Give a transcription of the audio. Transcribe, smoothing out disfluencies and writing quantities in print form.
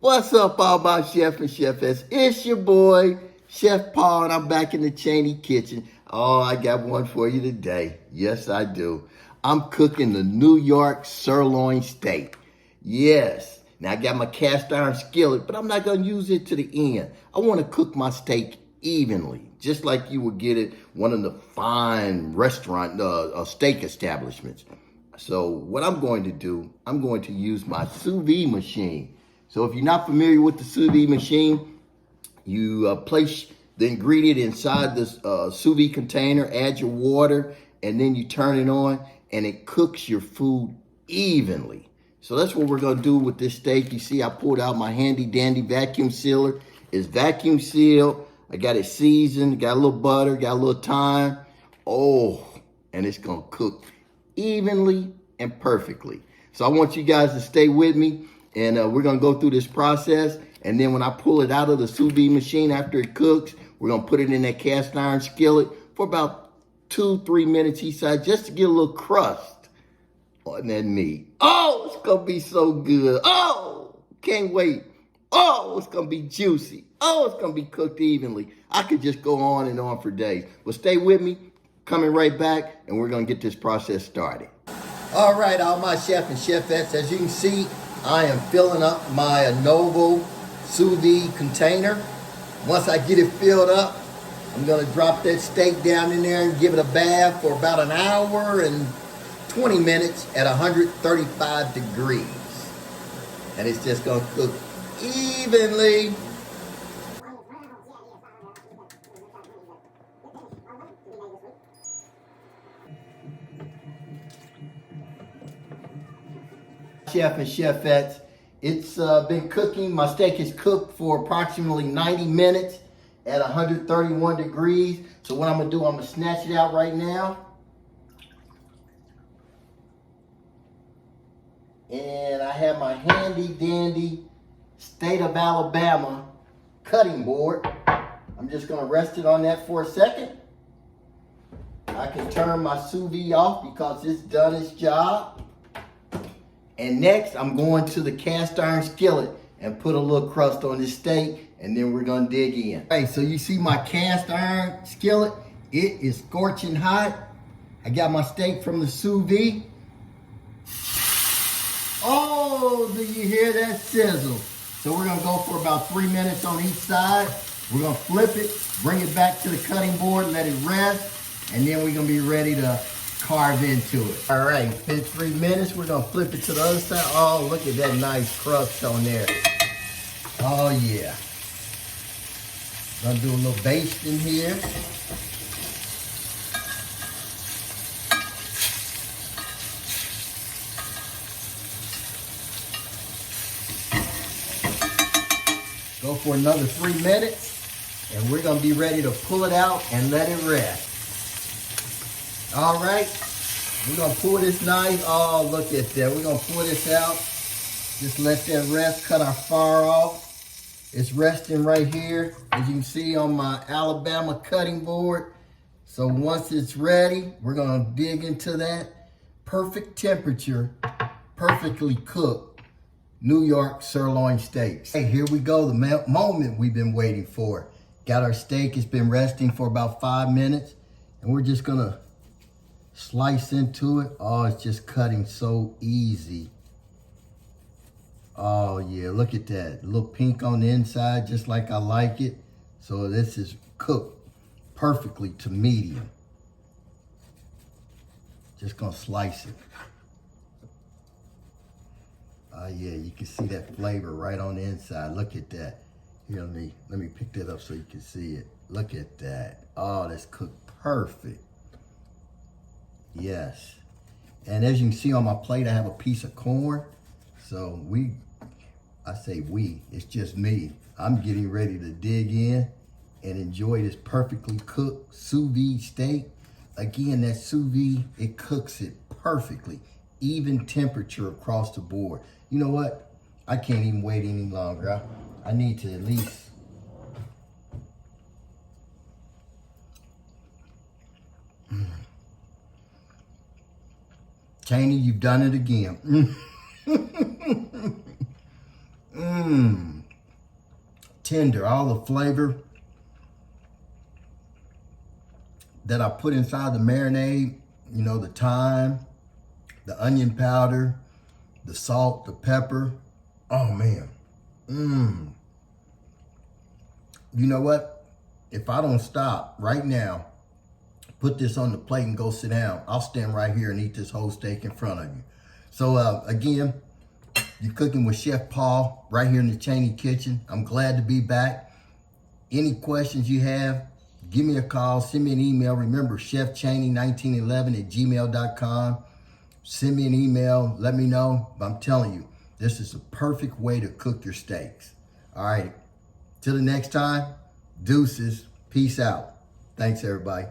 What's up, all my chef and chefettes? It's your boy, Chef Paul, and I'm back in the Chaney kitchen. Oh, I got one for you today. Yes, I do. I'm cooking the New York sirloin steak. Yes. Now, I got my cast iron skillet, but I'm not going to use it to the end. I want to cook my steak evenly, just like you would get it one of the fine restaurant steak establishments. So what I'm going to do, I'm going to use my sous vide machine. So if you're not familiar with the sous vide machine, you place the ingredient inside this sous vide container, add your water, and then you turn it on, and it cooks your food evenly. So that's what we're going to do with this steak. You see, I pulled out my handy dandy vacuum sealer. It's vacuum sealed. I got it seasoned, got a little butter, got a little thyme. Oh, and it's going to cook evenly and perfectly. So I want you guys to stay with me. And we're going to go through this process. And then when I pull it out of the sous vide machine after it cooks, we're going to put it in that cast iron skillet for about 2-3 minutes each side just to get a little crust on that meat. Oh, it's going to be so good. Oh, can't wait. Oh, it's going to be juicy. Oh, it's going to be cooked evenly. I could just go on and on for days. But stay with me. Coming right back, and we're going to get this process started. All right, all my chef and chefettes, as you can see, I am filling up my Novo sous vide container. Once I get it filled up, I'm gonna drop that steak down in there and give it a bath for about an hour and 20 minutes at 135 degrees. And it's just gonna cook evenly. Chef and chefettes, it's been cooking. My steak is cooked for approximately 90 minutes at 131 degrees. So what I'm gonna do, I'm gonna snatch it out right now. And I have my handy dandy State of Alabama cutting board. I'm just gonna rest it on that for a second. I can turn my sous vide off because it's done its job. And next, I'm going to the cast iron skillet and put a little crust on this steak, and then we're gonna dig in. Hey, so you see my cast iron skillet? It is scorching hot. I got my steak from the sous vide. Oh, do you hear that sizzle? So we're gonna go for about 3 minutes on each side. We're gonna flip it, bring it back to the cutting board, let it rest, and then we're gonna be ready to carve into it. All right, in 3 minutes, we're gonna flip it to the other side. Oh, look at that nice crust on there. Oh yeah. Gonna do a little basting here. Go for another 3 minutes, and we're gonna be ready to pull it out and let it rest. All right, we're gonna pull this knife. Oh, look at that. We're gonna pull this out. Just let that rest, cut our fire off. It's resting right here, as you can see on my Alabama cutting board. So once it's ready, we're gonna dig into that perfect temperature, perfectly cooked New York sirloin steaks. Hey, here we go, the moment we've been waiting for. Got our steak, it's been resting for about 5 minutes, and we're just gonna slice into it. Oh, it's just cutting so easy. Oh yeah, look at that. A little pink on the inside, just like I like it. So this is cooked perfectly to medium. Just gonna slice it. Oh yeah, you can see that flavor right on the inside. Look at that. Here, let me pick that up so you can see it. Look at that. Oh, that's cooked perfect. Yes. And as you can see on my plate, I have a piece of corn. So I say we, it's just me. I'm getting ready to dig in and enjoy this perfectly cooked sous vide steak. Again, that sous vide, it cooks it perfectly. Even temperature across the board. You know what? I can't even wait any longer. I need to at least Chaney, you've done it again. Tender, all the flavor that I put inside the marinade, you know, the thyme, the onion powder, the salt, the pepper. Oh man. You know what? If I don't stop right now, put this on the plate and go sit down, I'll stand right here and eat this whole steak in front of you. So again, you're cooking with Chef Paul right here in the Chaney kitchen. I'm glad to be back. Any questions you have, give me a call, send me an email. Remember, chefchaney1911@gmail.com. Send me an email, let me know. But I'm telling you, this is a perfect way to cook your steaks. All right, till the next time, deuces, peace out. Thanks, everybody.